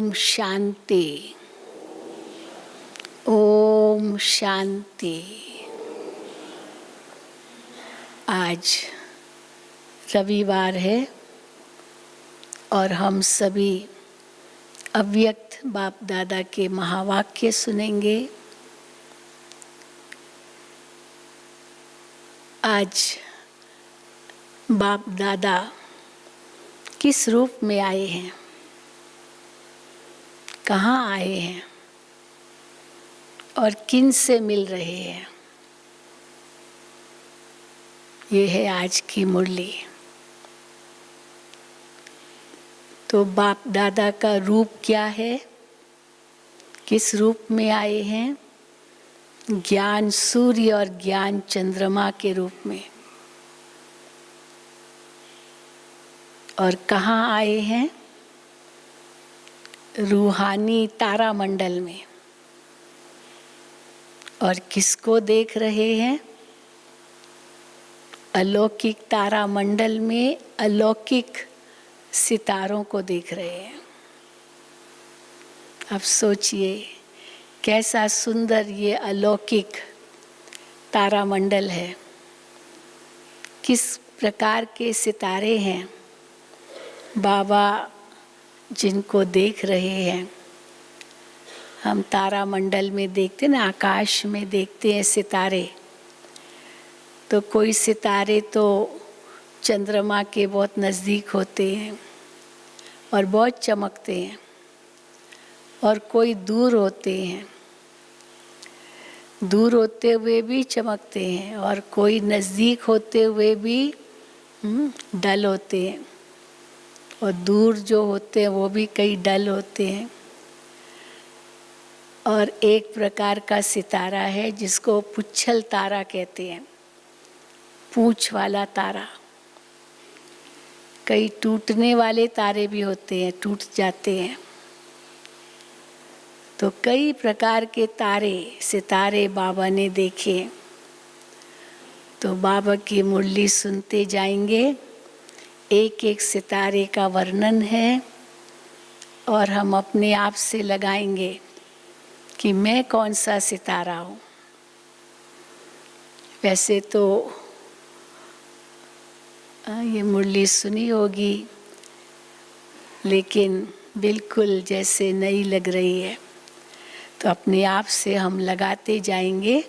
ओम शांति, ओम शांति। आज रविवार है और हम सभी अव्यक्त बाप दादा के महावाक्य सुनेंगे। आज बाप दादा किस रूप में आए हैं, कहाँ आए हैं और किन से मिल रहे हैं, ये है आज की मुरली। तो बाप दादा का रूप क्या है, किस रूप में आए हैं? ज्ञान सूर्य और ज्ञान चंद्रमा के रूप में। और कहाँ आए हैं? रूहानी तारामंडल में। और किसको देख रहे हैं? अलौकिक तारामंडल में अलौकिक सितारों को देख रहे हैं। अब सोचिए कैसा सुंदर ये अलौकिक तारामंडल है, किस प्रकार के सितारे हैं बाबा जिनको देख रहे हैं। हम तारामंडल में देखते ना, आकाश में देखते हैं सितारे, तो कोई सितारे तो चंद्रमा के बहुत नज़दीक होते हैं और बहुत चमकते हैं, और कोई दूर होते हैं, दूर होते हुए भी चमकते हैं, और कोई नज़दीक होते हुए भी डल होते हैं, और दूर जो होते हैं वो भी कई डल होते हैं। और एक प्रकार का सितारा है जिसको पुच्छल तारा कहते हैं, पूंछ वाला तारा। कई टूटने वाले तारे भी होते हैं, टूट जाते हैं। तो कई प्रकार के तारे सितारे बाबा ने देखे। तो बाबा की मुरली सुनते जाएंगे, एक एक सितारे का वर्णन है, और हम अपने आप से लगाएंगे कि मैं कौन सा सितारा हूँ। वैसे तो ये मुरली सुनी होगी, लेकिन बिल्कुल जैसे नई लग रही है। तो अपने आप से हम लगाते जाएंगे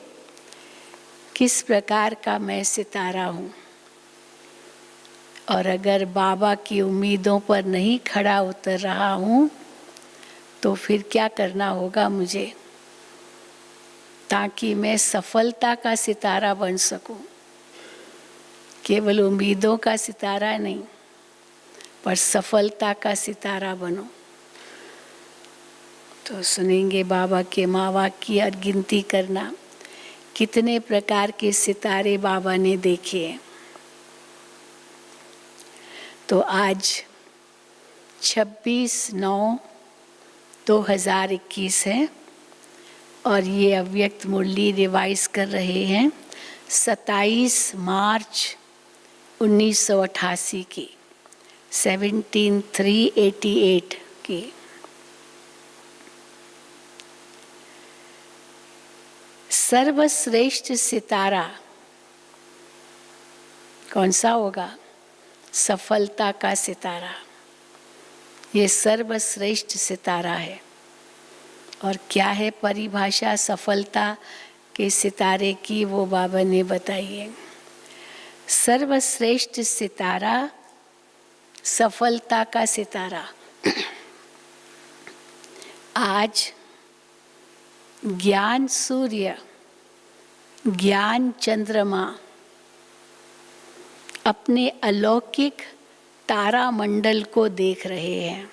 किस प्रकार का मैं सितारा हूँ। और अगर बाबा की उम्मीदों पर नहीं खड़ा उतर रहा हूँ तो फिर क्या करना होगा मुझे, ताकि मैं सफलता का सितारा बन सकूं। केवल उम्मीदों का सितारा नहीं, पर सफलता का सितारा बनो। तो सुनेंगे बाबा के महावाक्य और गिनती करना कितने प्रकार के सितारे बाबा ने देखे हैं। तो आज 26/9/2021 है, और ये अव्यक्त मुरली रिवाइज कर रहे हैं 27 मार्च 1988 की, 17/3/88 की। सर्वश्रेष्ठ सितारा कौन सा होगा? सफलता का सितारा। ये सर्वश्रेष्ठ सितारा है। और क्या है परिभाषा सफलता के सितारे की, वो बाबा ने बताई है। सर्वश्रेष्ठ सितारा, सफलता का सितारा। आज ज्ञान सूर्य, ज्ञान चंद्रमा अपने अलौकिक तारामंडल को देख रहे हैं।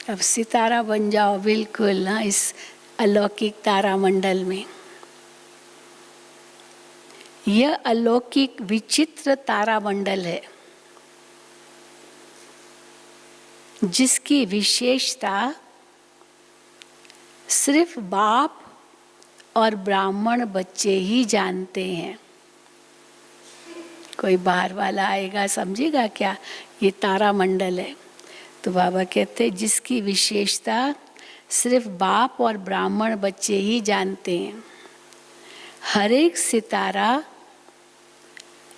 अब सितारा बन जाओ बिल्कुल ना इस अलौकिक तारामंडल में। यह अलौकिक विचित्र तारामंडल है जिसकी विशेषता सिर्फ बाप और ब्राह्मण बच्चे ही जानते हैं। कोई बाहर वाला आएगा समझेगा क्या ये तारामंडल है? तो बाबा कहते हैं जिसकी विशेषता सिर्फ बाप और ब्राह्मण बच्चे ही जानते हैं। हर एक सितारा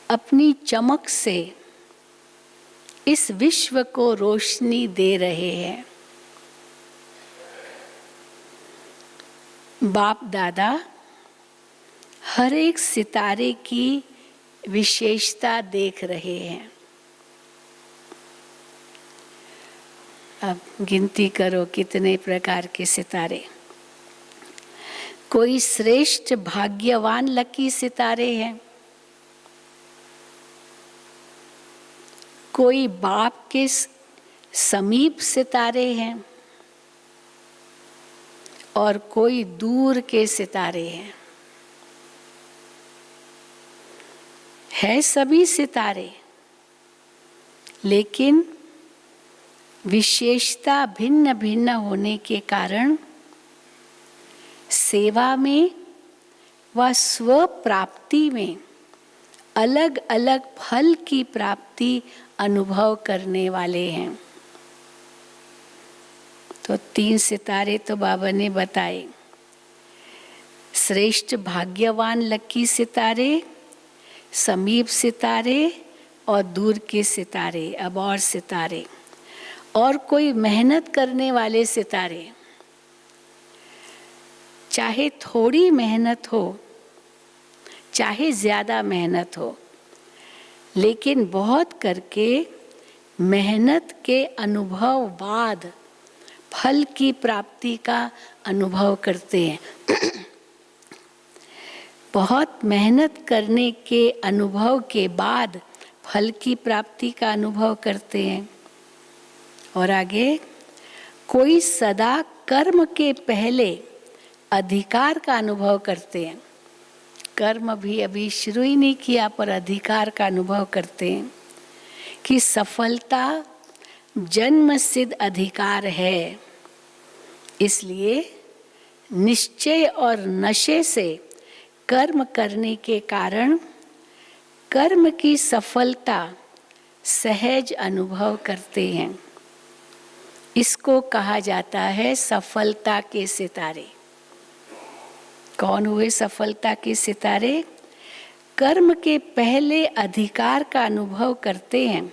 अपनी चमक से इस विश्व को रोशनी दे रहे हैं। बाप दादा हर एक सितारे की विशेषता देख रहे हैं। अब गिनती करो कितने प्रकार के सितारे। कोई श्रेष्ठ भाग्यवान लकी सितारे हैं, कोई बाप के समीप सितारे हैं और कोई दूर के सितारे हैं। है सभी सितारे, लेकिन विशेषता भिन्न भिन्न होने के कारण सेवा में व स्व प्राप्ति में अलग अलग फल की प्राप्ति अनुभव करने वाले हैं। तो 3 सितारे तो बाबा ने बताए। श्रेष्ठ भाग्यवान लकी सितारे, समीप सितारे और दूर के सितारे। अब और सितारे, और कोई मेहनत करने वाले सितारे। चाहे थोड़ी मेहनत हो, चाहे ज़्यादा मेहनत हो, लेकिन बहुत करके मेहनत के अनुभव बाद फल की प्राप्ति का अनुभव करते हैं। बहुत मेहनत करने के अनुभव के बाद फल की प्राप्ति का अनुभव करते हैं। और आगे, कोई सदा कर्म के पहले अधिकार का अनुभव करते हैं। कर्म भी अभी शुरू ही नहीं किया पर अधिकार का अनुभव करते हैं कि सफलता जन्म सिद्ध अधिकार है। इसलिए निश्चय और नशे से कर्म करने के कारण कर्म की सफलता सहज अनुभव करते हैं। इसको कहा जाता है सफलता के सितारे। कौन हुए सफलता के सितारे? कर्म के पहले अधिकार का अनुभव करते हैं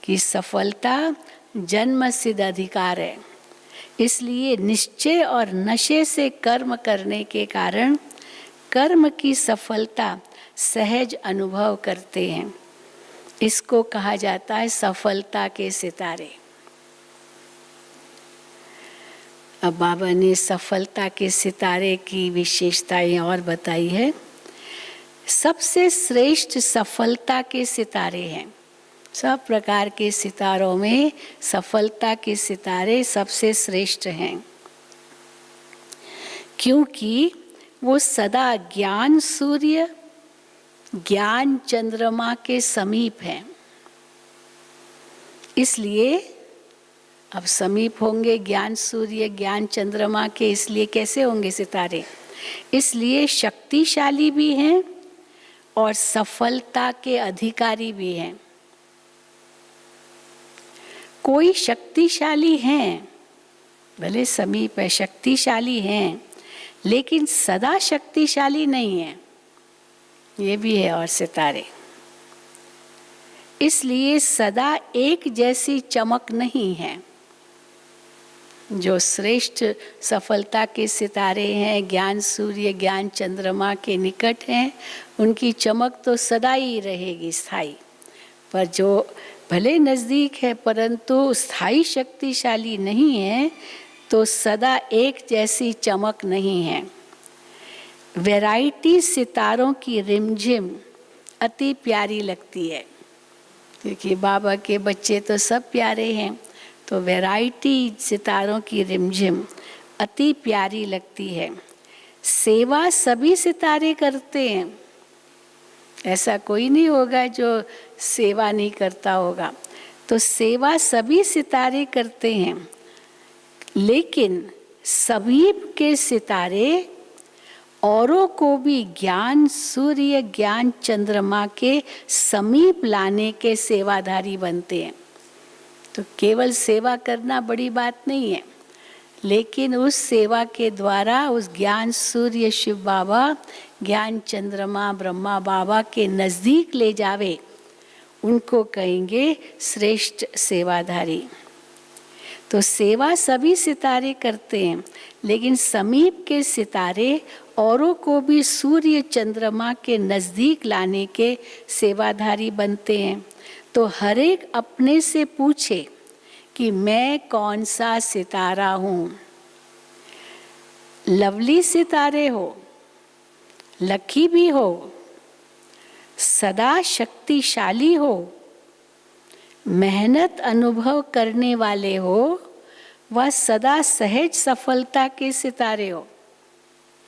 कि सफलता जन्म सिद्ध अधिकार है। इसलिए निश्चय और नशे से कर्म करने के कारण कर्म की सफलता सहज अनुभव करते हैं। इसको कहा जाता है सफलता के सितारे। अब बाबा ने सफलता के सितारे की विशेषताएं और बताई है। सबसे श्रेष्ठ सफलता के सितारे हैं। सब प्रकार के सितारों में सफलता के सितारे सबसे श्रेष्ठ हैं, क्योंकि वो सदा ज्ञान सूर्य, ज्ञान चंद्रमा के समीप हैं। इसलिए अब समीप होंगे ज्ञान सूर्य, ज्ञान चंद्रमा के, इसलिए कैसे होंगे सितारे? इसलिए शक्तिशाली भी हैं और सफलता के अधिकारी भी हैं। कोई शक्तिशाली हैं, भले समीप है, शक्तिशाली हैं, लेकिन सदा शक्तिशाली नहीं है। ये भी है और सितारे। इसलिए सदा एक जैसी चमक नहीं है। जो श्रेष्ठ सफलता के सितारे हैं, ज्ञान सूर्य, ज्ञान चंद्रमा के निकट हैं, उनकी चमक तो सदा ही रहेगी स्थायी। पर जो भले नज़दीक है परंतु स्थायी शक्तिशाली नहीं है, तो सदा एक जैसी चमक नहीं है। वैरायटी सितारों की रिमझिम अति प्यारी लगती है, क्योंकि बाबा के बच्चे तो सब प्यारे हैं, तो वैरायटी सितारों की रिमझिम अति प्यारी लगती है। सेवा सभी सितारे करते हैं, ऐसा कोई नहीं होगा जो सेवा नहीं करता होगा। तो सेवा सभी सितारे करते हैं, लेकिन सभी के सितारे औरों को भी ज्ञान सूर्य, ज्ञान चंद्रमा के समीप लाने के सेवाधारी बनते हैं। तो केवल सेवा करना बड़ी बात नहीं है, लेकिन उस सेवा के द्वारा उस ज्ञान सूर्य शिव बाबा, ज्ञान चंद्रमा ब्रह्मा बाबा के नज़दीक ले जावे, उनको कहेंगे श्रेष्ठ सेवाधारी। तो सेवा सभी सितारे करते हैं, लेकिन समीप के सितारे औरों को भी सूर्य चंद्रमा के नज़दीक लाने के सेवाधारी बनते हैं। तो हर एक अपने से पूछे कि मैं कौन सा सितारा हूँ। लवली सितारे हो, लकी भी हो, सदा शक्तिशाली हो, मेहनत अनुभव करने वाले हो, वह सदा सहज सफलता के सितारे हो।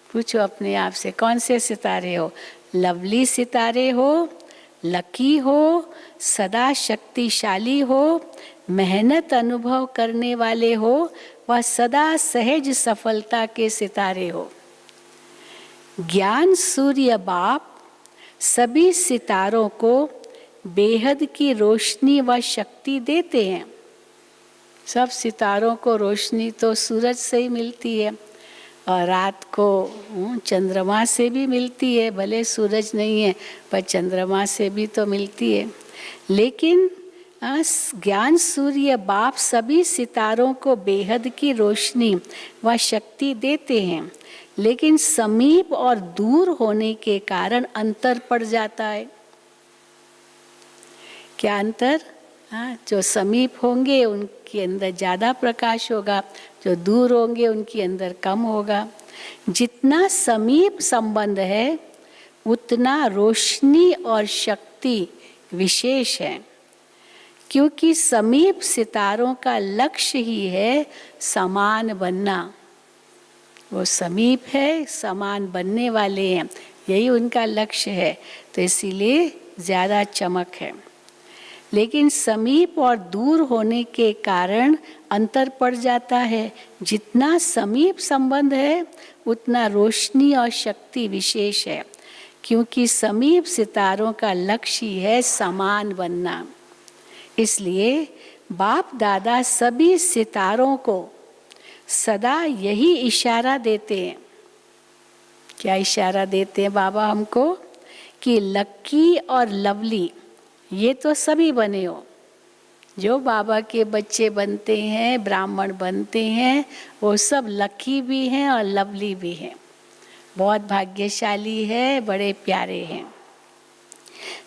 पूछो अपने आप से कौन से सितारे हो। लवली सितारे हो, लकी हो, सदा शक्तिशाली हो, मेहनत अनुभव करने वाले हो, वह सदा सहज सफलता के सितारे हो। ज्ञान सूर्य बाप सभी सितारों को बेहद की रोशनी व शक्ति देते हैं। सब सितारों को रोशनी तो सूरज से ही मिलती है, और रात को चंद्रमा से भी मिलती है। भले सूरज नहीं है पर चंद्रमा से भी तो मिलती है। लेकिन ज्ञान सूर्य बाप सभी सितारों को बेहद की रोशनी व शक्ति देते हैं, लेकिन समीप और दूर होने के कारण अंतर पड़ जाता है। क्या अंतर? जो समीप होंगे उनके अंदर ज़्यादा प्रकाश होगा, जो दूर होंगे उनके अंदर कम होगा। जितना समीप संबंध है उतना रोशनी और शक्ति विशेष है, क्योंकि समीप सितारों का लक्ष्य ही है समान बनना। वो समीप है, समान बनने वाले हैं, यही उनका लक्ष्य है, तो इसीलिए ज़्यादा चमक है। लेकिन समीप और दूर होने के कारण अंतर पड़ जाता है। जितना समीप संबंध है उतना रोशनी और शक्ति विशेष है, क्योंकि समीप सितारों का लक्ष्य है समान बनना। इसलिए बाप दादा सभी सितारों को सदा यही इशारा देते हैं। क्या इशारा देते हैं बाबा हमको? कि लकी और लवली ये तो सभी बने हो। जो बाबा के बच्चे बनते हैं, ब्राह्मण बनते हैं, वो सब लकी भी हैं और लवली भी हैं। बहुत भाग्यशाली है, बड़े प्यारे हैं,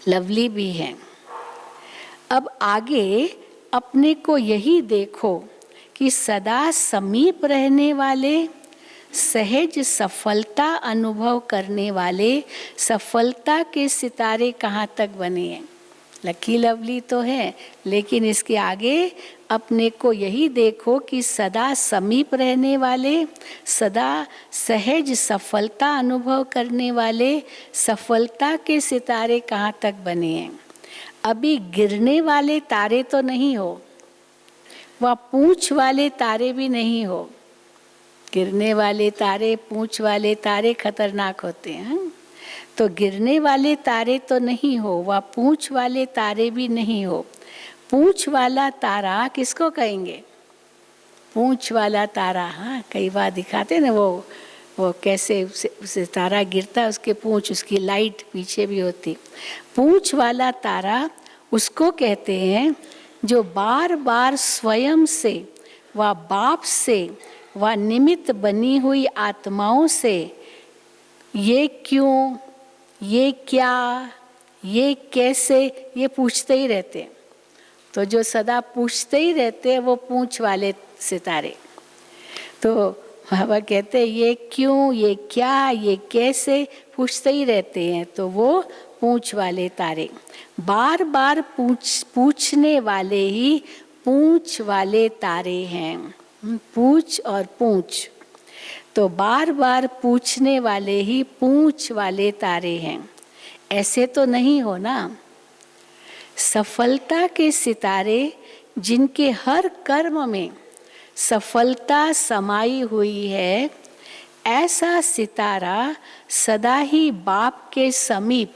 लवली भी हैं। अब आगे अपने को यही देखो कि सदा समीप रहने वाले, सहज सफलता अनुभव करने वाले सफलता के सितारे कहाँ तक बने हैं। लकी लवली तो है, लेकिन इसके आगे अपने को यही देखो कि सदा समीप रहने वाले, सदा सहज सफलता अनुभव करने वाले सफलता के सितारे कहाँ तक बने हैं। अभी गिरने वाले तारे तो नहीं हो, वह पूंछ वाले तारे भी नहीं हो। गिरने वाले तारे, पूंछ वाले तारे खतरनाक होते हैं। तो गिरने वाले तारे तो नहीं हो, वह पूंछ वाले तारे भी नहीं हो। पूंछ वाला तारा किसको कहेंगे? पूंछ वाला तारा, हाँ कई बार दिखाते ना वो कैसे उसे तारा गिरता, उसके पूंछ, उसकी लाइट पीछे भी होती। पूंछ वाला तारा उसको कहते हैं जो बार बार स्वयं से व बाप से व निमित्त बनी हुई आत्माओं से ये क्यों, ये क्या, ये कैसे, ये पूछते ही रहते। तो जो सदा पूछते ही रहते हैं वो पूंछ वाले सितारे। तो बाबा कहते हैं ये क्यों, ये क्या, ये कैसे पूछते ही रहते हैं, तो वो पूंछ वाले तारे। बार बार पूछने वाले ही पूंछ वाले तारे हैं। पूछ और पूंछ, तो बार बार पूछने वाले ही पूंछ वाले तारे हैं। ऐसे तो नहीं हो ना। सफलता के सितारे जिनके हर कर्म में सफलता समाई हुई है, ऐसा सितारा सदा ही बाप के समीप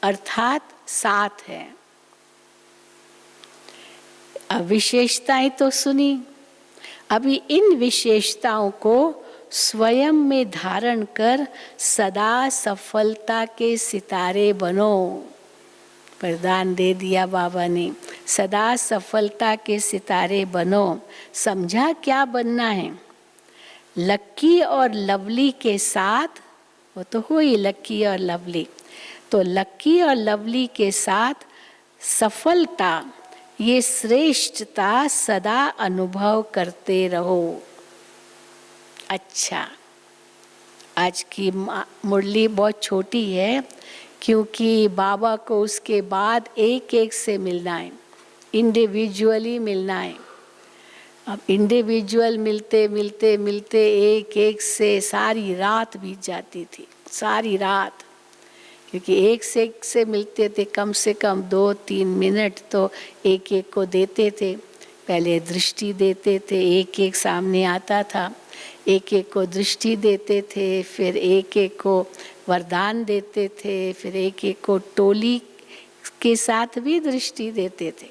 अर्थात साथ है। अब विशेषताएं तो सुनी, अभी इन विशेषताओं को स्वयं में धारण कर सदा सफलता के सितारे बनो। वरदान दे दिया बाबा ने, सदा सफलता के सितारे बनो। समझा क्या बनना है? लक्की और लवली के साथ, वो तो हुई लक्की और लवली, तो लक्की और लवली के साथ सफलता, ये श्रेष्ठता सदा अनुभव करते रहो। अच्छा, आज की मुरली बहुत छोटी है क्योंकि बाबा को उसके बाद एक एक से मिलना है, इंडिविजुअली मिलना है। अब इंडिविजुअल मिलते मिलते मिलते एक एक से सारी रात बीत जाती थी, सारी रात, क्योंकि एक से मिलते थे कम से कम 2-3 मिनट तो एक एक को देते थे। पहले दृष्टि देते थे, एक एक सामने आता था, एक एक को दृष्टि देते थे, फिर एक एक को वरदान देते थे, फिर एक एक को टोली के साथ भी दृष्टि देते थे।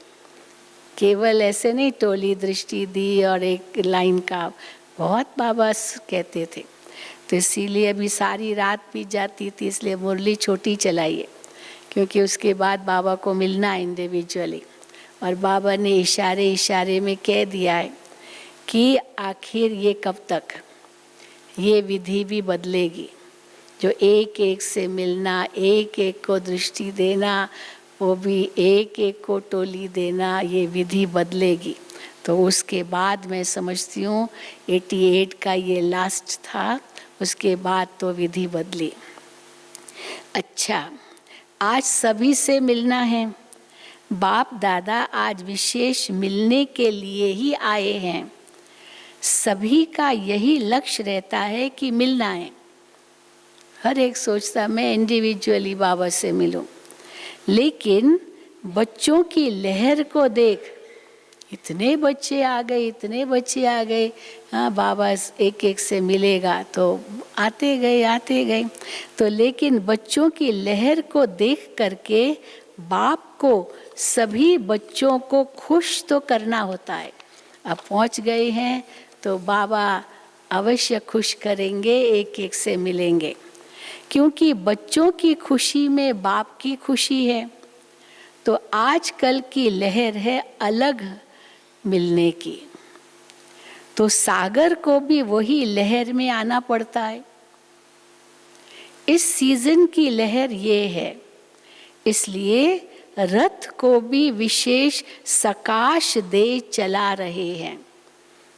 केवल ऐसे नहीं टोली दृष्टि दी और एक लाइन का, बहुत बाबा कहते थे। तो इसीलिए अभी सारी रात बीत जाती थी, इसलिए मुरली छोटी चलाइए, क्योंकि उसके बाद बाबा को मिलना है इंडिविजुअली। और बाबा ने इशारे इशारे में कह दिया है कि आखिर ये कब तक, ये विधि भी बदलेगी। जो एक एक से मिलना, एक एक को दृष्टि देना, वो भी एक एक को टोली देना, ये विधि बदलेगी। तो उसके बाद मैं समझती हूँ 88 का ये लास्ट था, उसके बाद तो विधि बदली। अच्छा, आज सभी से मिलना है। बाप दादा आज विशेष मिलने के लिए ही आए हैं। सभी का यही लक्ष्य रहता है कि मिलना है। हर एक सोचता मैं इंडिविजुअली बाबा से मिलूं, लेकिन बच्चों की लहर को देख, इतने बच्चे आ गए, इतने बच्चे आ गए, हाँ बाबा एक एक से मिलेगा, तो आते गए। तो लेकिन बच्चों की लहर को देख करके बाप को सभी बच्चों को खुश तो करना होता है। अब पहुंच गए हैं तो बाबा अवश्य खुश करेंगे, एक एक से मिलेंगे, क्योंकि बच्चों की खुशी में बाप की खुशी है। तो आजकल की लहर है अलग मिलने की, तो सागर को भी वही लहर में आना पड़ता है। इस सीजन की लहर ये है, इसलिए रथ को भी विशेष सकाश दे चला रहे हैं।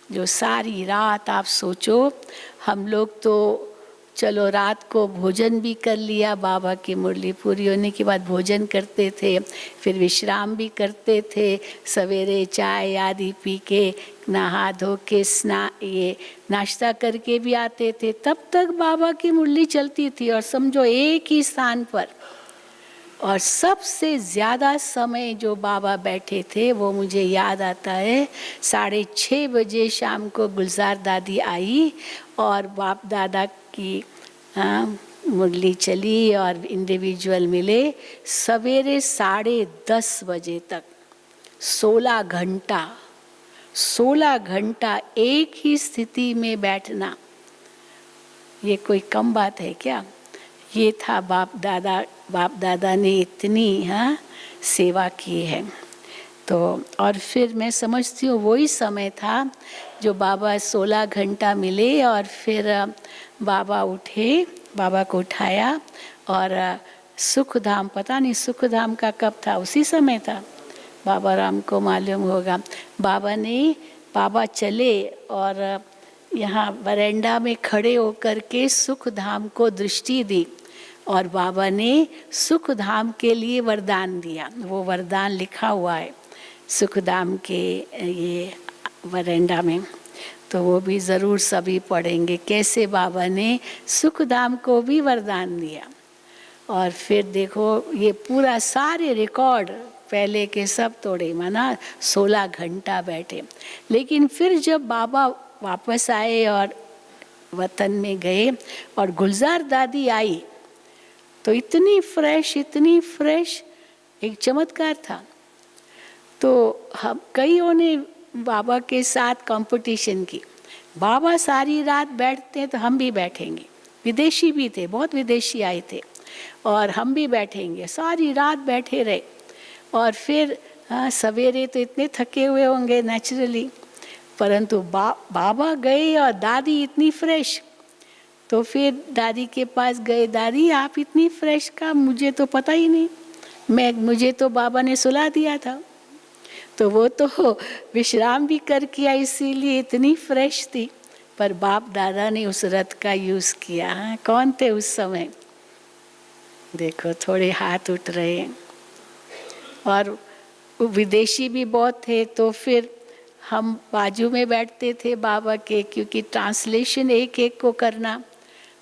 जो सारी रात आप सोचो, हम लोग तो चलो रात को भोजन भी कर लिया, बाबा की मुरली पूरी होने के बाद भोजन करते थे, फिर विश्राम भी करते थे, सवेरे चाय आदि पी के नहा धो के ये नाश्ता करके भी आते थे। तब तक बाबा की मुरली चलती थी, और समझो एक ही स्थान पर। और सबसे ज़्यादा समय जो बाबा बैठे थे वो मुझे याद आता है, 6:30 बजे शाम को गुलजार दादी आई और बाप दादा की मुरली चली और इंडिविजुअल मिले। सवेरे 10:30 बजे तक 16 घंटा एक ही स्थिति में बैठना, ये कोई कम बात है क्या? ये था बाप दादा ने इतनी सेवा की है। तो और फिर मैं समझती हूँ वही समय था जो बाबा 16 घंटा मिले, और फिर बाबा उठे, बाबा को उठाया और सुखधाम, पता नहीं सुखधाम का कब था, उसी समय था, बाबा राम को मालूम होगा। बाबा चले और यहाँ बरांडा में खड़े होकर के सुखधाम को दृष्टि दी, और बाबा ने सुखधाम के लिए वरदान दिया। वो वरदान लिखा हुआ है सुखधाम के ये बरांडा में, तो वो भी ज़रूर सभी पढ़ेंगे कैसे बाबा ने सुखधाम को भी वरदान दिया। और फिर देखो ये पूरा सारे रिकॉर्ड पहले के सब तोड़े, माना 16 घंटा बैठे। लेकिन फिर जब बाबा वापस आए और वतन में गए और गुलजार दादी आई, तो इतनी फ्रेश, एक चमत्कार था। तो हम कईयों ने बाबा के साथ कंपटीशन की, बाबा सारी रात बैठते हैं तो हम भी बैठेंगे। विदेशी भी थे, बहुत विदेशी आए थे, और हम भी बैठेंगे, सारी रात बैठे रहे। और फिर सवेरे तो इतने थके हुए होंगे नेचुरली, परंतु बाबा गए और दादी इतनी फ्रेश। तो फिर दादी के पास गए, दादी आप इतनी फ्रेश का मुझे तो पता ही नहीं, मुझे तो बाबा ने सुला दिया था। तो वो तो विश्राम भी कर किया इसीलिए इतनी फ्रेश थी, पर बाप दादा ने उस रथ का यूज किया। कौन थे उस समय? देखो थोड़े हाथ उठ रहे हैं। और विदेशी भी बहुत थे, तो फिर हम बाजू में बैठते थे बाबा के, क्योंकि ट्रांसलेशन एक एक को करना।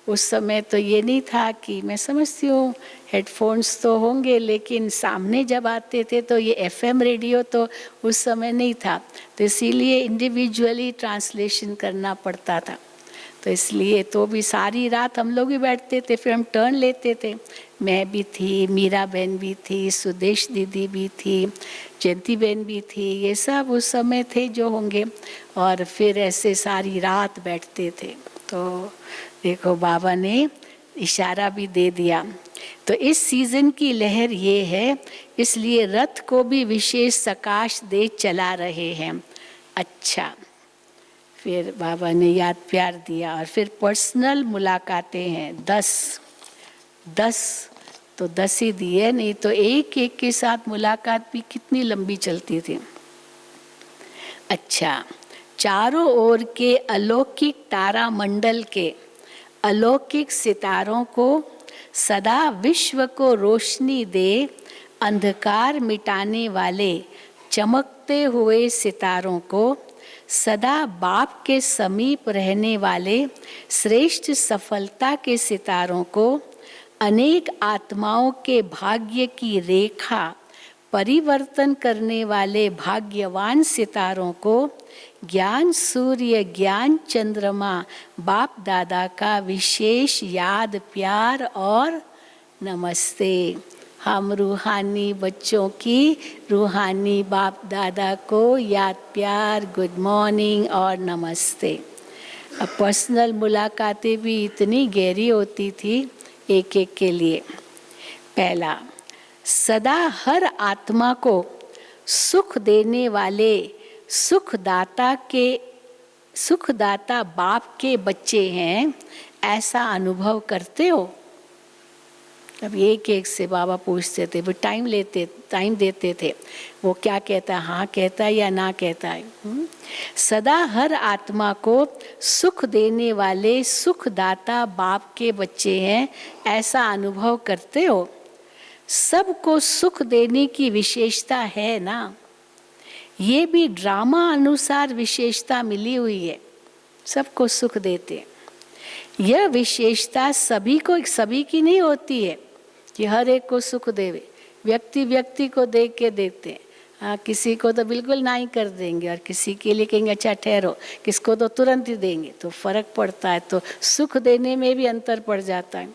उस समय तो ये नहीं था कि, मैं समझती हूँ हेडफोन्स तो होंगे, लेकिन सामने जब आते थे तो ये एफएम रेडियो तो उस समय नहीं था, तो इसीलिए इंडिविजुअली ट्रांसलेशन करना पड़ता था। तो इसलिए तो भी सारी रात हम लोग भी बैठते थे, फिर हम टर्न लेते थे। मैं भी थी, मीरा बहन भी थी, सुदेश दीदी भी थी, जयंती बहन भी थी, ये सब उस समय थे जो होंगे, और फिर ऐसे सारी रात बैठते थे। तो देखो बाबा ने इशारा भी दे दिया। तो इस सीजन की लहर ये है, इसलिए रथ को भी विशेष सकाश दे चला रहे हैं। अच्छा, फिर बाबा ने याद प्यार दिया। और फिर पर्सनल मुलाकातें हैं 10 तो 10 ही दिए, नहीं तो एक एक के साथ मुलाकात भी कितनी लंबी चलती थी। अच्छा, चारों ओर के अलौकिक तारा मंडल के अलौकिक सितारों को सदा विश्व को रोशनी दे, अंधकार मिटाने वाले चमकते हुए सितारों को, सदा बाप के समीप रहने वाले श्रेष्ठ सफलता के सितारों को, अनेक आत्माओं के भाग्य की रेखा परिवर्तन करने वाले भाग्यवान सितारों को, ज्ञान सूर्य ज्ञान चंद्रमा बाप दादा का विशेष याद प्यार और नमस्ते। हम रूहानी बच्चों की रूहानी बाप दादा को याद प्यार, गुड मॉर्निंग और नमस्ते। अब पर्सनल मुलाकातें भी इतनी गहरी होती थी एक एक के लिए। पहला, सदा हर आत्मा को सुख देने वाले सुखदाता बाप के बच्चे हैं, ऐसा अनुभव करते हो? अब एक एक से बाबा पूछते थे, वो टाइम देते थे, वो क्या कहता है, हाँ कहता है या ना कहता है। सदा हर आत्मा को सुख देने वाले सुखदाता बाप के बच्चे हैं, ऐसा अनुभव करते हो? सबको सुख देने की विशेषता है ना, ये भी ड्रामा अनुसार विशेषता मिली हुई है, सबको सुख देते। यह विशेषता सभी की नहीं होती है कि हर एक को सुख देवे, व्यक्ति को देख के देखते हैं। हाँ, किसी को तो बिल्कुल ना ही कर देंगे और किसी के लिए कहेंगे अच्छा ठहरो, किसको तो तुरंत ही देंगे, तो फर्क पड़ता है। तो सुख देने में भी अंतर पड़ जाता है।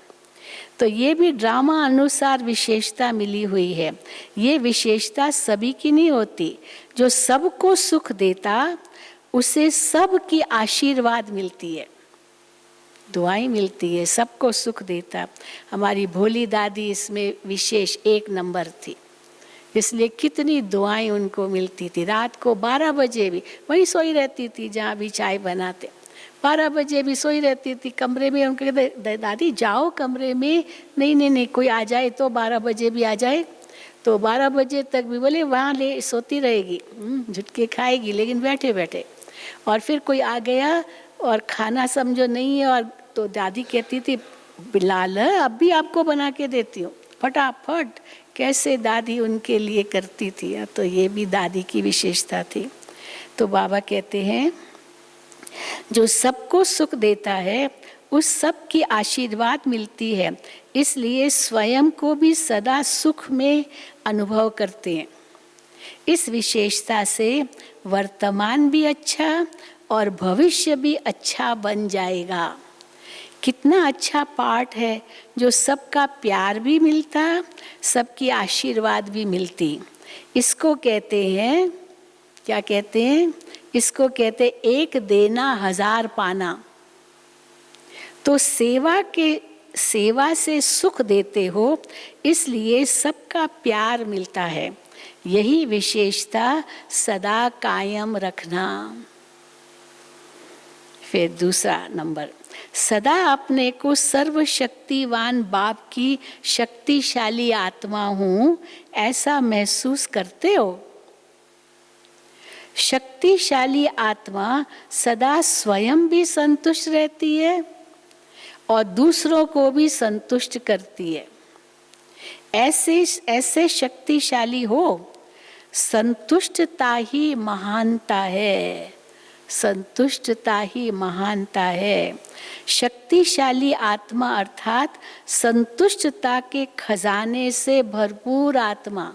तो ये भी ड्रामा अनुसार विशेषता मिली हुई है। ये विशेषता सभी की नहीं होती। जो सबको सुख देता उसे सबकी आशीर्वाद मिलती है, दुआएं मिलती है, सबको सुख देता। हमारी भोली दादी इसमें विशेष 1 नंबर थी, इसलिए कितनी दुआएं उनको मिलती थी। रात को 12 बजे भी वहीं सोई रहती थी जहाँ भी चाय बनाते, 12 बजे भी सोई रहती थी कमरे में। उनको कहते दादी जाओ कमरे में, नहीं कोई आ जाए तो 12 बजे भी आ जाए, तो 12 बजे तक भी बोले वहाँ ले सोती रहेगी, झुटके खाएगी लेकिन बैठे बैठे। और फिर कोई आ गया और खाना समझो नहीं है, और तो दादी कहती थी बिलाल अब भी आपको बना के देती हूँ, फटाफट। कैसे दादी उनके लिए करती थी। तो ये भी दादी की विशेषता थी। तो बाबा कहते हैं जो सबको सुख देता है उस सब की आशीर्वाद मिलती है, इसलिए स्वयं को भी सदा सुख में अनुभव करते हैं। इस विशेषता से वर्तमान भी अच्छा और भविष्य भी अच्छा बन जाएगा। कितना अच्छा पाठ है, जो सबका प्यार भी मिलता, सबकी आशीर्वाद भी मिलती। इसको कहते हैं, क्या कहते हैं? इसको कहते हैं एक देना हजार पाना। तो सेवा से सुख देते हो, इसलिए सबका प्यार मिलता है। यही विशेषता सदा कायम रखना। फिर दूसरा नंबर, सदा अपने को सर्वशक्तिवान बाप की शक्तिशाली आत्मा हूं ऐसा महसूस करते हो। शक्तिशाली आत्मा सदा स्वयं भी संतुष्ट रहती है और दूसरों को भी संतुष्ट करती है। ऐसे शक्तिशाली हो। संतुष्टता ही महानता है, संतुष्टता ही महानता है। शक्तिशाली आत्मा अर्थात संतुष्टता के खजाने से भरपूर आत्मा।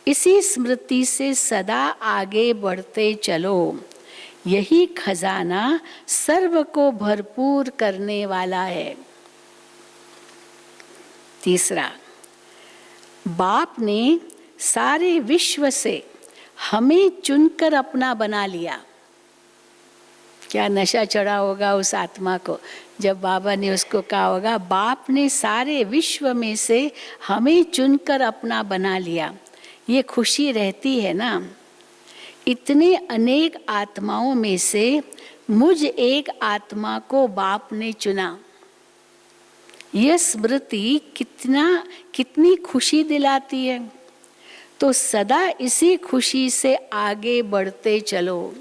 इसी स्मृति से सदा आगे बढ़ते चलो। यही खजाना सर्व को भरपूर करने वाला है। तीसरा, बाप ने सारे विश्व से हमें चुनकर अपना बना लिया। क्या नशा चढ़ा होगा उस आत्मा को जब बाबा ने उसको कहा होगा, बाप ने सारे विश्व में से हमें चुनकर अपना बना लिया। ये खुशी रहती है ना। इतने अनेक आत्माओं में से मुझ एक आत्मा को बाप ने चुना। यह स्मृति कितनी खुशी दिलाती है। तो सदा इसी खुशी से आगे बढ़ते चलो।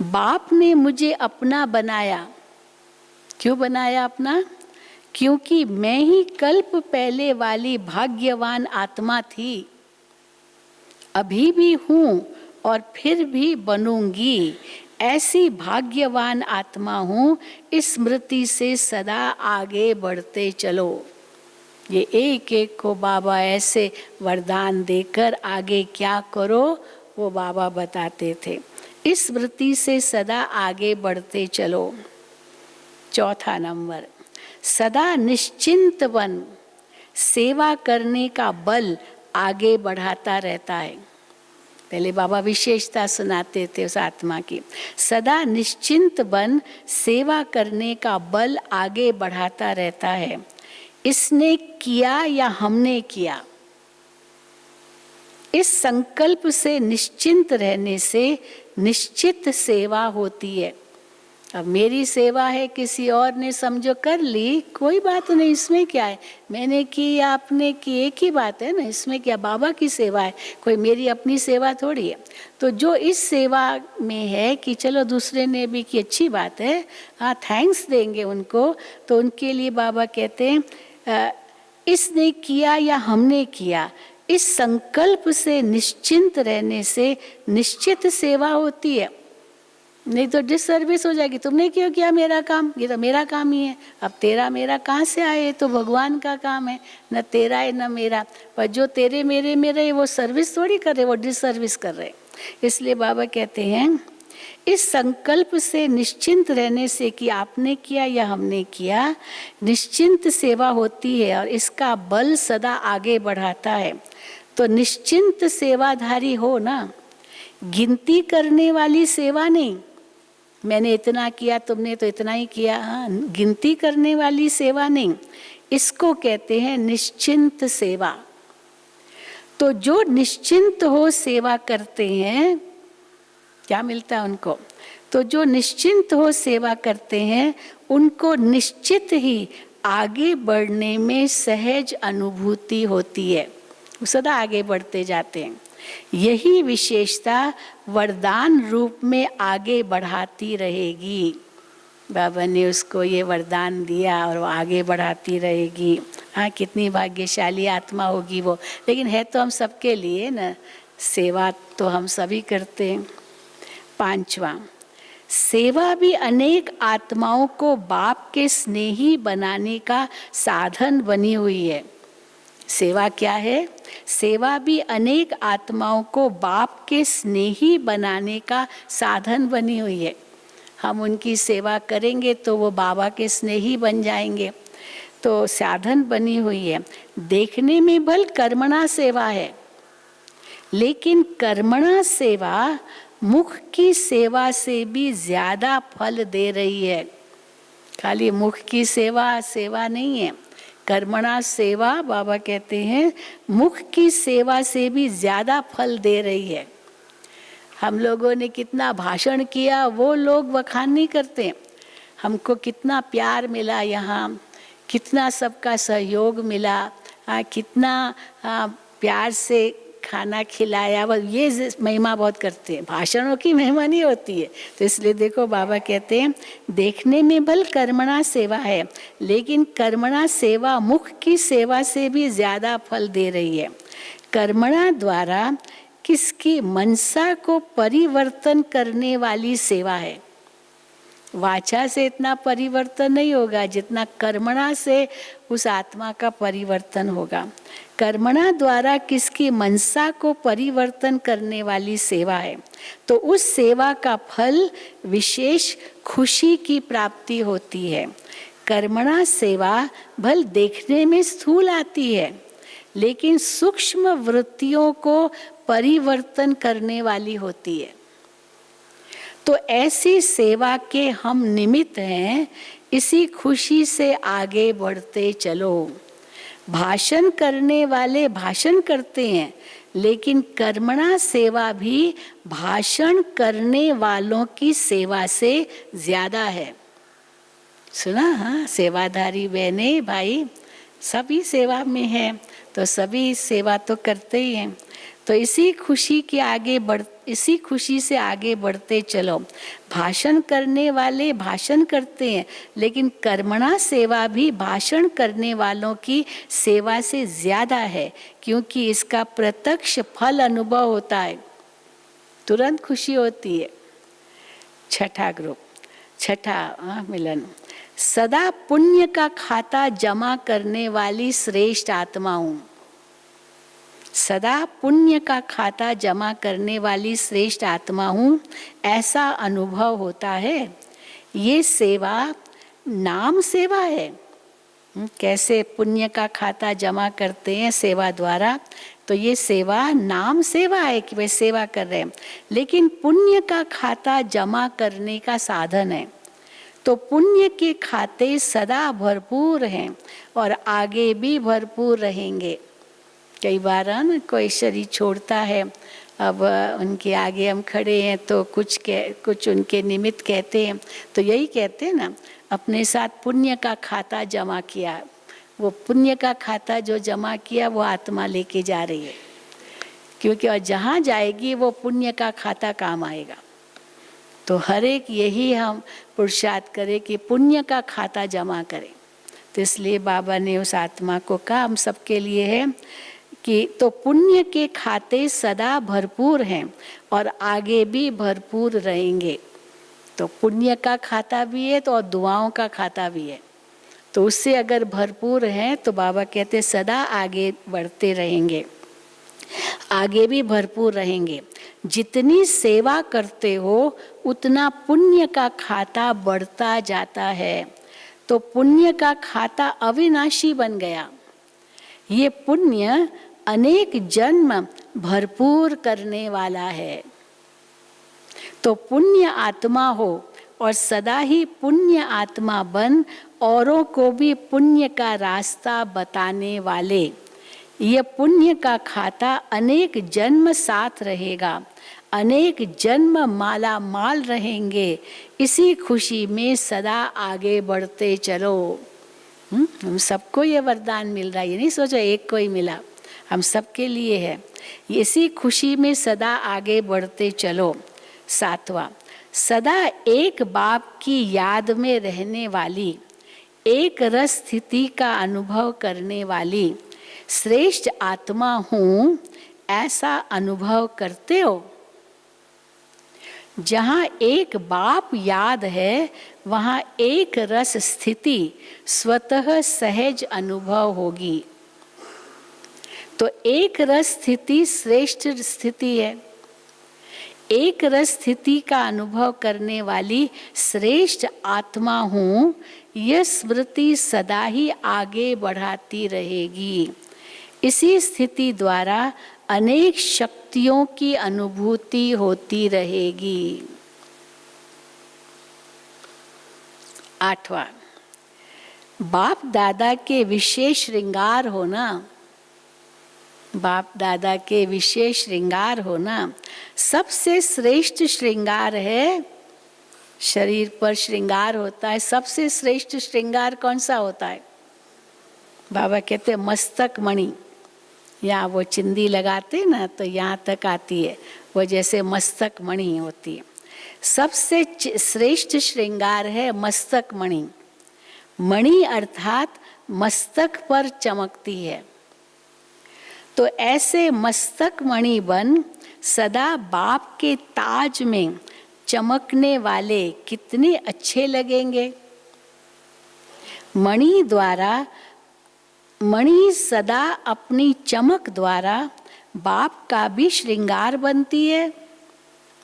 बाप ने मुझे अपना बनाया। क्यों बनाया अपना? क्योंकि मैं ही कल्प पहले वाली भाग्यवान आत्मा थी, अभी भी हूँ और फिर भी बनूंगी। ऐसी भाग्यवान आत्मा हूँ। इस स्मृति से सदा आगे बढ़ते चलो। ये एक एक को बाबा ऐसे वरदान देकर आगे क्या करो वो बाबा बताते थे। इस स्मृति से सदा आगे बढ़ते चलो। चौथा नंबर, सदा निश्चिंत बन। सेवा करने का बल आगे बढ़ाता रहता है। पहले बाबा विशेषता सुनाते थे उस आत्मा की। सदा निश्चिंत बन, सेवा करने का बल आगे बढ़ाता रहता है। इसने किया या हमने किया, इस संकल्प से निश्चिंत रहने से निश्चित सेवा होती है। अब मेरी सेवा है, किसी और ने समझो कर ली, कोई बात नहीं, इसमें क्या है। मैंने की या आपने की, एक ही बात है ना। इसमें क्या, बाबा की सेवा है, कोई मेरी अपनी सेवा थोड़ी है। तो जो इस सेवा में है कि चलो दूसरे ने भी की, अच्छी बात है, हाँ थैंक्स देंगे उनको। तो उनके लिए बाबा कहते हैं इसने किया या हमने किया, इस संकल्प से निश्चिंत रहने से निश्चित सेवा होती है। नहीं तो डिसर्विस हो जाएगी। तुमने क्यों किया मेरा काम, ये तो मेरा काम ही है। अब तेरा मेरा कहाँ से आए, तो भगवान का काम है, न तेरा है न मेरा। पर जो तेरे मेरे में रहे वो सर्विस थोड़ी कर रहे, वो डिसर्विस कर रहे। इसलिए बाबा कहते हैं इस संकल्प से निश्चिंत रहने से कि आपने किया या हमने किया, निश्चिंत सेवा होती है और इसका बल सदा आगे बढ़ाता है। तो निश्चिंत सेवाधारी हो ना, गिनती करने वाली सेवा नहीं। मैंने इतना किया, तुमने तो इतना ही किया, हाँ, गिनती करने वाली सेवा नहीं। इसको कहते हैं निश्चिंत सेवा। तो जो निश्चिंत हो सेवा करते हैं, क्या मिलता है उनको? तो जो निश्चिंत हो सेवा करते हैं उनको निश्चित ही आगे बढ़ने में सहज अनुभूति होती है, वो सदा आगे बढ़ते जाते हैं। यही विशेषता वरदान रूप में आगे बढ़ाती रहेगी। बाबा ने उसको ये वरदान दिया और वो आगे बढ़ाती रहेगी। हाँ, कितनी भाग्यशाली आत्मा होगी वो। लेकिन है तो हम सबके लिए ना, सेवा तो हम सभी करते हैं। पांचवा, सेवा भी अनेक आत्माओं को बाप के स्नेही बनाने का साधन बनी हुई है। सेवा क्या है? सेवा भी अनेक आत्माओं को बाप के स्नेही बनाने का साधन बनी हुई है। हम उनकी सेवा करेंगे तो वो बाबा के स्नेही बन जाएंगे। तो साधन बनी हुई है। देखने में भल कर्मणा सेवा है, लेकिन कर्मणा सेवा मुख की सेवा से भी ज्यादा फल दे रही है। खाली मुख की सेवा सेवा नहीं है, कर्मणा सेवा बाबा कहते हैं मुख की सेवा से भी ज्यादा फल दे रही है। हम लोगों ने कितना भाषण किया वो लोग बखान नहीं करते। हमको कितना प्यार मिला यहाँ, कितना सबका सहयोग मिला, कितना प्यार से खाना खिलाया, वो ये महिमा बहुत करते हैं। भाषणों की महिमा नहीं होती है। तो इसलिए देखो बाबा कहते हैं देखने में भल कर्मणा सेवा है, लेकिन कर्मणा सेवा मुख की सेवा से भी ज्यादा फल दे रही है। कर्मणा द्वारा किसकी मनसा को परिवर्तन करने वाली सेवा है। वाचा से इतना परिवर्तन नहीं होगा जितना कर्मणा से उस आत्मा का परिवर्तन होगा। कर्मणा द्वारा किसकी मनसा को परिवर्तन करने वाली सेवा है, तो उस सेवा का फल विशेष खुशी की प्राप्ति होती है। कर्मणा सेवा भल देखने में स्थूल आती है, लेकिन सूक्ष्म वृत्तियों को परिवर्तन करने वाली होती है। तो ऐसी सेवा के हम निमित्त हैं, इसी खुशी से आगे बढ़ते चलो। भाषण करने वाले भाषण करते हैं, लेकिन कर्मणा सेवा भी भाषण करने वालों की सेवा से ज्यादा है। सुना? हाँ, सेवाधारी बहने भाई सभी सेवा में है, तो सभी सेवा तो करते ही हैं। तो इसी खुशी से आगे बढ़ते चलो। भाषण करने वाले भाषण करते हैं, लेकिन कर्मणा सेवा भी भाषण करने वालों की सेवा से ज्यादा है, क्योंकि इसका प्रत्यक्ष फल अनुभव होता है, तुरंत खुशी होती है। छठा मिलन, सदा पुण्य का खाता जमा करने वाली श्रेष्ठ आत्मा हूँ। सदा पुण्य का खाता जमा करने वाली श्रेष्ठ आत्मा हूँ, ऐसा अनुभव होता है। ये सेवा नाम सेवा है। कैसे पुण्य का खाता जमा करते हैं सेवा द्वारा, तो ये सेवा नाम सेवा है कि वे सेवा कर रहे हैं, लेकिन पुण्य का खाता जमा करने का साधन है। तो पुण्य के खाते सदा भरपूर हैं और आगे भी भरपूर रहेंगे। कई बार ना कोई शरीर छोड़ता है, अब उनके आगे हम खड़े हैं तो कुछ उनके निमित्त कहते हैं, तो यही कहते हैं ना, अपने साथ पुण्य का खाता जमा किया। वो पुण्य का खाता जो जमा किया वो आत्मा लेके जा रही है, क्योंकि और जहाँ जाएगी वो पुण्य का खाता काम आएगा। तो हर एक यही हम पुरुषार्थ करें कि पुण्य का खाता जमा करें। तो इसलिए बाबा ने उस आत्मा को कहा, हम सबके लिए है कि तो पुण्य के खाते सदा भरपूर हैं और आगे भी भरपूर रहेंगे। तो पुण्य का खाता भी है तो और दुआओं का खाता भी है, तो उससे अगर भरपूर हैं तो बाबा कहते सदा आगे बढ़ते रहेंगे, आगे भी भरपूर रहेंगे। जितनी सेवा करते हो उतना पुण्य का खाता बढ़ता जाता है। तो पुण्य का खाता अविनाशी बन गया। ये पुण्य अनेक जन्म भरपूर करने वाला है। तो पुण्य आत्मा हो और सदा ही पुण्य आत्मा बन औरों को भी पुण्य का रास्ता बताने वाले। ये पुण्य का खाता अनेक जन्म साथ रहेगा, अनेक जन्म माला माल रहेंगे। इसी खुशी में सदा आगे बढ़ते चलो। हम सबको ये वरदान मिल रहा है, ये नहीं सोचो एक को ही मिला, हम सबके लिए है। इसी खुशी में सदा आगे बढ़ते चलो। 7वां, सदा एक बाप की याद में रहने वाली, एक रस स्थिति का अनुभव करने वाली श्रेष्ठ आत्मा हूँ, ऐसा अनुभव करते हो। जहाँ एक बाप याद है वहाँ एक रस स्थिति स्वतः सहज अनुभव होगी। तो एक रस स्थिति श्रेष्ठ स्थिति है। एक रस स्थिति का अनुभव करने वाली श्रेष्ठ आत्मा हूँ, यह स्मृति सदा ही आगे बढ़ाती रहेगी। इसी स्थिति द्वारा अनेक शक्तियों की अनुभूति होती रहेगी। 8वां, बाप दादा के विशेष श्रृंगार होना। बाप दादा के विशेष श्रृंगार होना सबसे श्रेष्ठ श्रृंगार है। शरीर पर श्रृंगार होता है, सबसे श्रेष्ठ श्रृंगार कौन सा होता है? बाबा कहते हैं मस्तक मणि। यहाँ वो चिंदी लगाते ना तो यहाँ तक आती है, वो जैसे मस्तक मणि होती है। सबसे श्रेष्ठ श्रृंगार है मस्तक मणि। मणि अर्थात मस्तक पर चमकती है। तो ऐसे मस्तक मणि बन सदा बाप के ताज में चमकने वाले कितने अच्छे लगेंगे। मणि सदा अपनी चमक द्वारा बाप का भी श्रृंगार बनती है।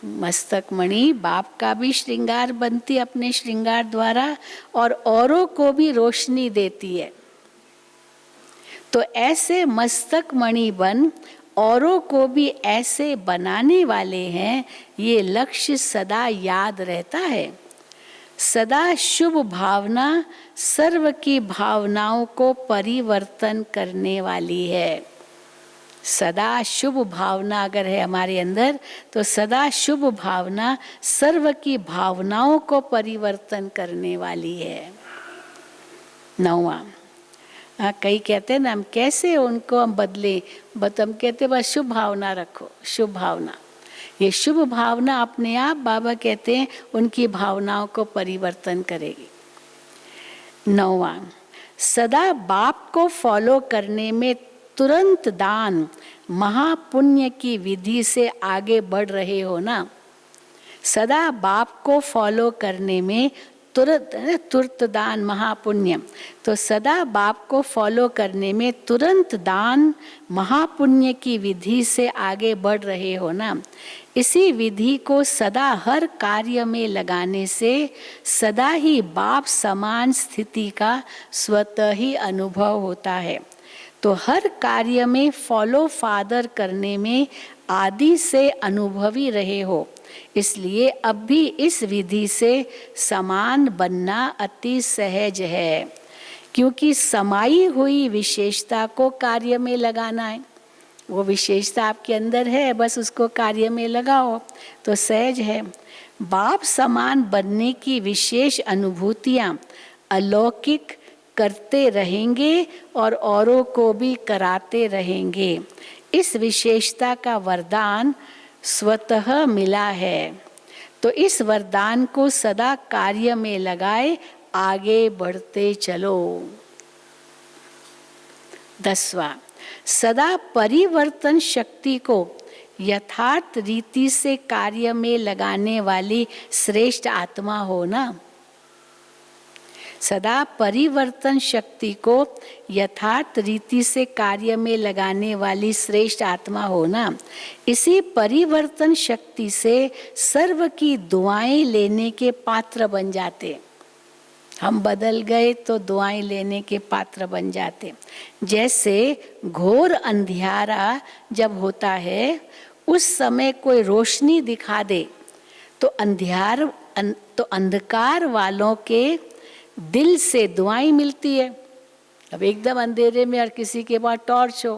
मस्तक मणि बाप का भी श्रृंगार बनती है अपने श्रृंगार द्वारा, और औरों को भी रोशनी देती है। तो ऐसे मस्तक मणि बन औरों को भी ऐसे बनाने वाले हैं, ये लक्ष्य सदा याद रहता है। सदा शुभ भावना सर्व की भावनाओं को परिवर्तन करने वाली है। सदा शुभ भावना अगर है हमारे अंदर तो सदा शुभ भावना सर्व की भावनाओं को परिवर्तन करने वाली है। 9वां, कई कहते हैं ना हम कैसे उनको हम बदले, बट हम कहते बस शुभ भावना रखो, शुभ भावना। ये शुभ भावना अपने आप बाबा कहते हैं उनकी भावनाओं को परिवर्तन करेगी। 9वां, सदा बाप को फॉलो करने में तुरंत दान महापुण्य की विधि से आगे बढ़ रहे हो ना। सदा बाप को फॉलो करने में तुरंत दान महापुण्य, तो सदा बाप को फॉलो करने में तुरंत दान महापुण्य की विधि से आगे बढ़ रहे हो ना। इसी विधि को सदा हर कार्य में लगाने से सदा ही बाप समान स्थिति का स्वतः ही अनुभव होता है। तो हर कार्य में फॉलो फादर करने में आदि से अनुभवी रहे हो, इसलिए अब भी इस विधि से समान बनना अति सहज है, क्योंकि समाई हुई विशेषता को कार्य में लगाना है। वो विशेषता आपके अंदर है, बस उसको कार्य में लगाओ तो सहज है। बाप समान बनने की विशेष अनुभूतियाँ अलौकिक करते रहेंगे और औरों को भी कराते रहेंगे। इस विशेषता का वरदान स्वतः मिला है, तो इस वरदान को सदा कार्य में लगाए आगे बढ़ते चलो। 10वां, सदा परिवर्तन शक्ति को यथार्थ रीति से कार्य में लगाने वाली श्रेष्ठ आत्मा हो ना। सदा परिवर्तन शक्ति को यथार्थ रीति से कार्य में लगाने वाली श्रेष्ठ आत्मा हो ना। इसी परिवर्तन शक्ति से सर्व की दुआएं लेने के पात्र बन जाते। हम बदल गए तो दुआएं लेने के पात्र बन जाते। जैसे घोर अंधियारा जब होता है, उस समय कोई रोशनी दिखा दे तो अंधकार वालों के दिल से दुआएं मिलती है। अब एकदम अंधेरे में और किसी के पास टॉर्च हो,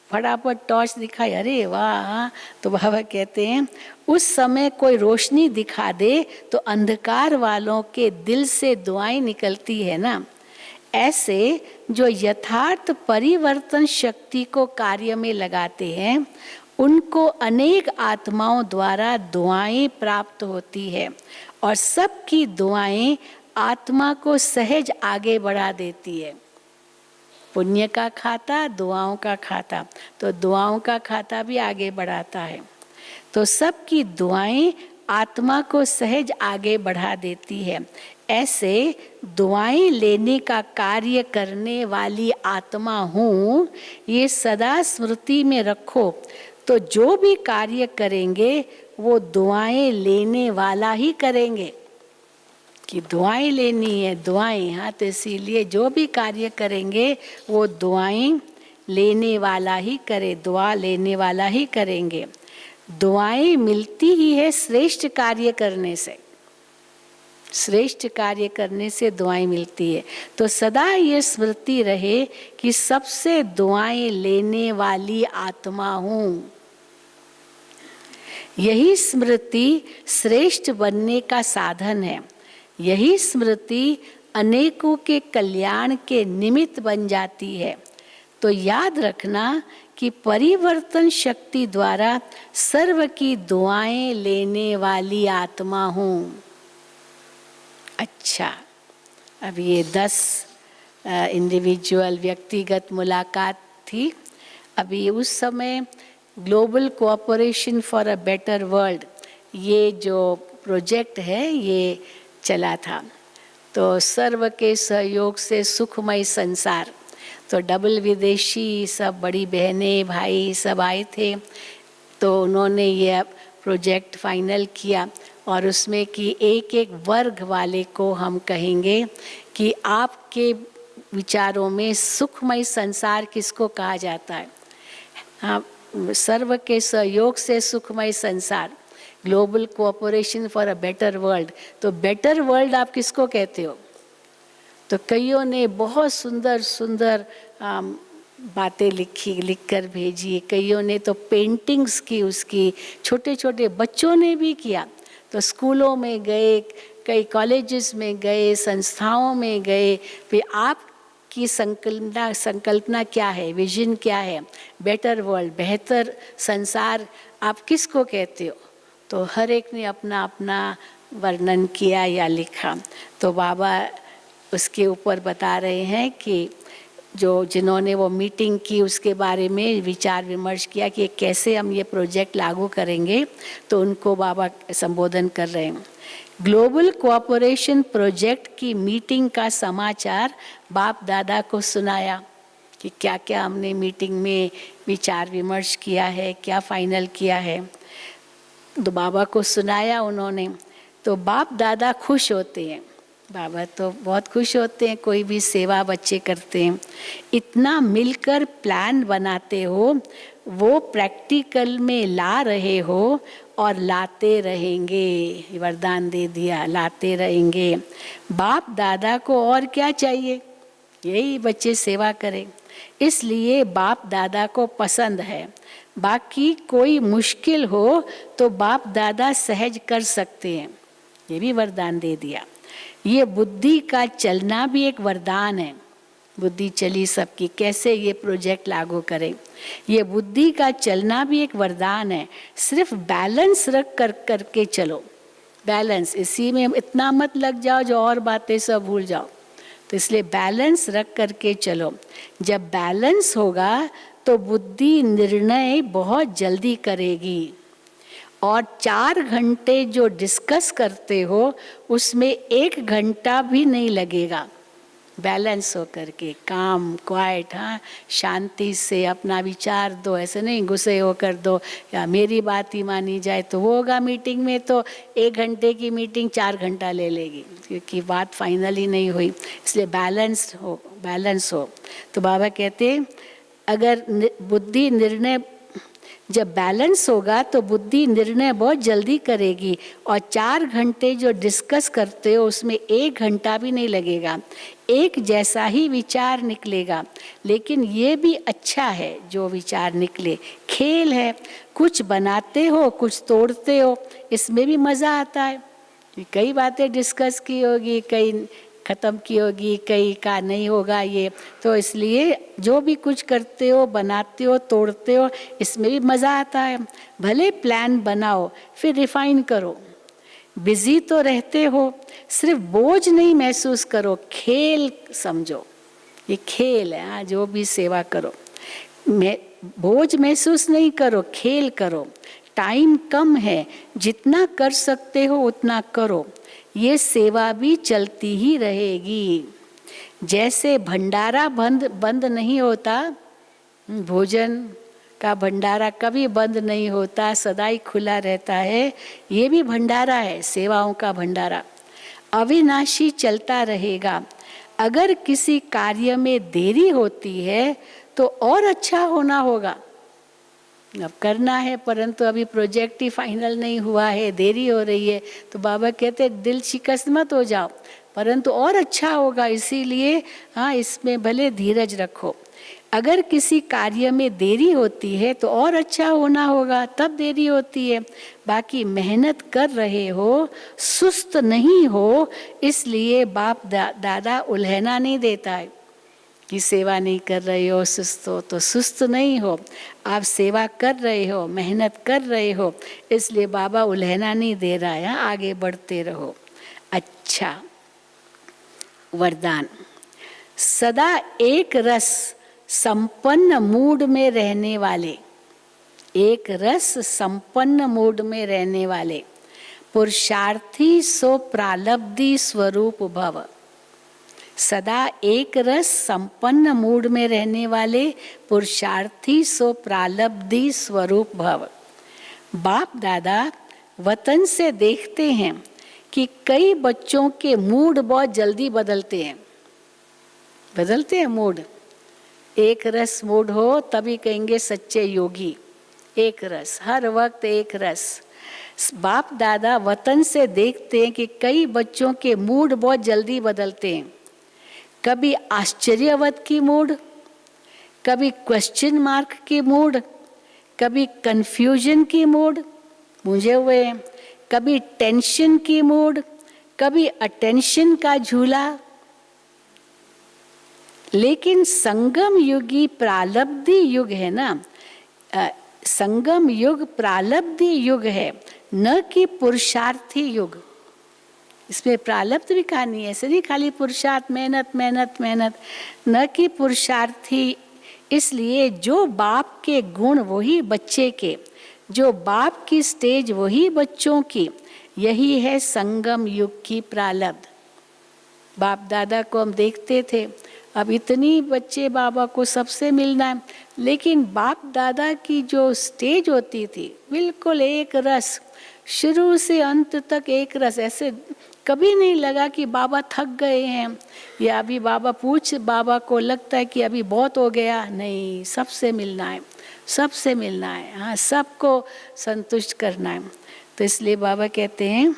फटाफट टॉर्च दिखाई, अरे वाह, तो बाबा कहते हैं उस समय कोई रोशनी दिखा दे तो अंधकार वालों के दिल से दुआएं निकलती है ना। ऐसे जो यथार्थ परिवर्तन शक्ति को कार्य में लगाते हैं, उनको अनेक आत्माओं द्वारा दुआएं प्राप्त होती है, और सबकी दुआएं आत्मा को सहज आगे बढ़ा देती है। पुण्य का खाता, दुआओं का खाता, तो दुआओं का खाता भी आगे बढ़ाता है। तो सबकी दुआएं आत्मा को सहज आगे बढ़ा देती है। ऐसे दुआएं लेने का कार्य करने वाली आत्मा हूँ, ये सदा स्मृति में रखो। तो जो भी कार्य करेंगे वो दुआएं लेने वाला ही करेंगे। कि दुआएं लेनी है, दुआएं। हाँ, तो इसीलिए जो भी कार्य करेंगे वो दुआएं लेने वाला ही करे, दुआ लेने वाला ही करेंगे। दुआएं मिलती ही है श्रेष्ठ कार्य करने से, श्रेष्ठ कार्य करने से दुआएं मिलती है। तो सदा ये स्मृति रहे कि सबसे दुआएं लेने वाली आत्मा हूँ। यही स्मृति श्रेष्ठ बनने का साधन है। यही स्मृति अनेकों के कल्याण के निमित्त बन जाती है। तो याद रखना कि परिवर्तन शक्ति द्वारा सर्व की दुआएं लेने वाली आत्मा हूँ। अच्छा, अब ये 10 इंडिविजुअल व्यक्तिगत मुलाकात थी। अभी उस समय global cooperation for a better world, ये जो प्रोजेक्ट है ये चला था। तो सर्व के सहयोग से सुखमय संसार, तो डबल विदेशी सब बड़ी बहनें भाई सब आए थे। तो उन्होंने ये प्रोजेक्ट फाइनल किया और उसमें कि एक एक वर्ग वाले को हम कहेंगे कि आपके विचारों में सुखमय संसार किसको कहा जाता है। हाँ, सर्व के सहयोग से सुखमय संसार, global cooperation for a better world. तो बेटर वर्ल्ड आप किसको कहते हो? तो कईयों ने बहुत सुंदर सुंदर बातें लिख कर भेजी। कईयों ने तो पेंटिंग्स की उसकी, छोटे छोटे बच्चों ने भी किया। तो स्कूलों में गए, कई कॉलेजेस में गए, संस्थाओं में गए। फिर आपकी संकल्पना क्या है, विजन क्या है, बेटर वर्ल्ड, बेहतर संसार आप किसको कहते हो? तो हर एक ने अपना अपना वर्णन किया या लिखा। तो बाबा उसके ऊपर बता रहे हैं कि जिन्होंने वो मीटिंग की उसके बारे में विचार विमर्श किया कि कैसे हम ये प्रोजेक्ट लागू करेंगे। तो उनको बाबा संबोधन कर रहे हैं। ग्लोबल कोऑपरेशन प्रोजेक्ट की मीटिंग का समाचार बाप दादा को सुनाया कि क्या क्या हमने मीटिंग में विचार विमर्श किया है, क्या फाइनल किया है। तो बाबा को सुनाया उन्होंने। तो बाप दादा खुश होते हैं, बाबा तो बहुत खुश होते हैं, कोई भी सेवा बच्चे करते हैं। इतना मिलकर प्लान बनाते हो, वो प्रैक्टिकल में ला रहे हो और लाते रहेंगे। वरदान दे दिया, लाते रहेंगे। बाप दादा को और क्या चाहिए, यही बच्चे सेवा करें। इसलिए बाप दादा को पसंद है। बाकी कोई मुश्किल हो तो बाप दादा सहज कर सकते हैं, ये भी वरदान दे दिया। ये बुद्धि का चलना भी एक वरदान है। बुद्धि चली सबकी, कैसे ये प्रोजेक्ट लागू करें, ये बुद्धि का चलना भी एक वरदान है। सिर्फ बैलेंस रख कर करके चलो, बैलेंस, इसी में इतना मत लग जाओ जो और बातें सब भूल जाओ। तो इसलिए बैलेंस रख करके चलो। जब बैलेंस होगा तो बुद्धि निर्णय बहुत जल्दी करेगी। और 4 घंटे जो डिस्कस करते हो उसमें 1 घंटा भी नहीं लगेगा। बैलेंस होकर के काम, क्वाइट, हाँ, शांति से अपना विचार दो, ऐसे नहीं गुस्से होकर दो या मेरी बात ही मानी जाए तो वो होगा। मीटिंग में तो 1 घंटे की मीटिंग 4 घंटा ले लेगी क्योंकि बात फाइनल ही नहीं हुई। इसलिए बैलेंस हो, बैलेंस हो। तो बाबा कहते अगर बुद्धि निर्णय, जब बैलेंस होगा तो बुद्धि निर्णय बहुत जल्दी करेगी। और 4 घंटे जो डिस्कस करते हो उसमें 1 घंटा भी नहीं लगेगा, एक जैसा ही विचार निकलेगा। लेकिन ये भी अच्छा है जो विचार निकले, खेल है, कुछ बनाते हो कुछ तोड़ते हो, इसमें भी मज़ा आता है। कई बातें डिस्कस की होगी, कई ख़त्म की होगी, कई का नहीं होगा ये। तो इसलिए जो भी कुछ करते हो, बनाते हो, तोड़ते हो, इसमें भी मज़ा आता है। भले प्लान बनाओ फिर रिफाइन करो। बिजी तो रहते हो, सिर्फ बोझ नहीं महसूस करो, खेल समझो, ये खेल है। हाँ, जो भी सेवा करो बोझ महसूस नहीं करो, खेल करो। टाइम कम है, जितना कर सकते हो उतना करो, ये सेवा भी चलती ही रहेगी। जैसे भंडारा बंद नहीं होता, भोजन का भंडारा कभी बंद नहीं होता, सदा ही खुला रहता है। ये भी भंडारा है, सेवाओं का भंडारा। अविनाशी चलता रहेगा। अगर किसी कार्य में देरी होती है तो और अच्छा होना होगा। अब करना है परंतु अभी प्रोजेक्ट ही फाइनल नहीं हुआ है, देरी हो रही है, तो बाबा कहते दिल शिकस्त मत हो जाओ, परंतु और अच्छा होगा, इसीलिए हाँ इसमें भले धीरज रखो। अगर किसी कार्य में देरी होती है तो और अच्छा होना होगा, तब देरी होती है। बाकी मेहनत कर रहे हो, सुस्त नहीं हो, इसलिए बाप दादा उल्हना नहीं देता है कि सेवा नहीं कर रहे हो, सुस्त हो, तो सुस्त नहीं हो। आप सेवा कर रहे हो, मेहनत कर रहे हो, इसलिए बाबा उल्हना नहीं दे रहा है, आगे बढ़ते रहो। अच्छा वरदान, सदा एक रस संपन्न मूड में रहने वाले, एक रस संपन्न मूड में रहने वाले पुरुषार्थी सो प्रालब्धि स्वरूप भव। सदा एक रस संपन्न मूड में रहने वाले पुरुषार्थी सो प्रालब्धि स्वरूप भव। बाप दादा वतन से देखते हैं कि कई बच्चों के मूड बहुत जल्दी बदलते हैं, बदलते हैं मूड। एक रस मूड हो तभी कहेंगे सच्चे योगी। एक रस, हर वक्त एक रस। बाप दादा वतन से देखते हैं कि कई बच्चों के मूड बहुत जल्दी बदलते हैं। कभी आश्चर्यवत की मूड, कभी क्वेश्चन मार्क की मूड, कभी कंफ्यूजन की मूड, मुझे हुए हैं, कभी टेंशन की मूड, कभी अटेंशन का झूला। लेकिन संगम युगी प्रालब्धि युग है ना, संगम युग प्रालब्धि युग है, न कि पुरुषार्थी युग। इसमें प्रालब्ध भी कहानी है, ऐसे नहीं खाली पुरुषार्थ, मेहनत मेहनत मेहनत, न कि पुरुषार्थी। इसलिए जो बाप के गुण वही बच्चे के, जो बाप की स्टेज वही बच्चों की, यही है संगम युग की प्रालब्ध। बाप दादा को हम देखते थे, अब इतनी बच्चे बाबा को सबसे मिलना है, लेकिन बाप दादा की जो स्टेज होती थी बिल्कुल एक रस, शुरू से अंत तक एक रस। ऐसे कभी नहीं लगा कि बाबा थक गए हैं या अभी बाबा बाबा को लगता है कि अभी बहुत हो गया। नहीं, सबसे मिलना है, सबसे मिलना है, हाँ सबको संतुष्ट करना है। तो इसलिए बाबा कहते हैं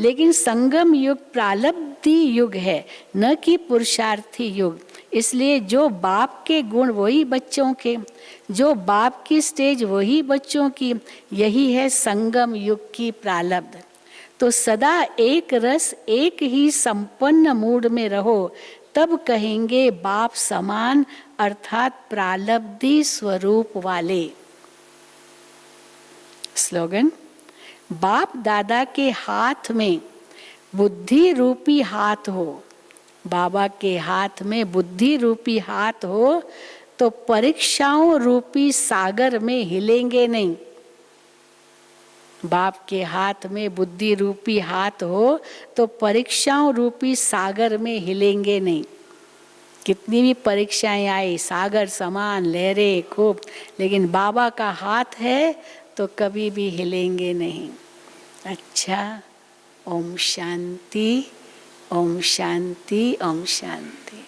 लेकिन संगम युग प्रालब्धि युग है, न कि पुरुषार्थी युग। इसलिए जो बाप के गुण वही बच्चों के, जो बाप की स्टेज वही बच्चों की, यही है संगम युग की प्रालब्ध। तो सदा एक रस एक ही संपन्न मूड में रहो, तब कहेंगे बाप समान, अर्थात प्रालब्धि स्वरूप वाले। स्लोगन, बाप दादा के हाथ में बुद्धि रूपी हाथ हो, बाबा के हाथ में बुद्धि रूपी हाथ हो तो परीक्षाओं रूपी सागर में हिलेंगे नहीं। बाप के हाथ में बुद्धि रूपी हाथ हो तो परीक्षाओं रूपी सागर में हिलेंगे नहीं। कितनी भी परीक्षाएं आए, सागर समान लहरें खूब, लेकिन बाबा का हाथ है तो कभी भी हिलेंगे नहीं। अच्छा, ओम शांति, ओम शांति, ओम शांति।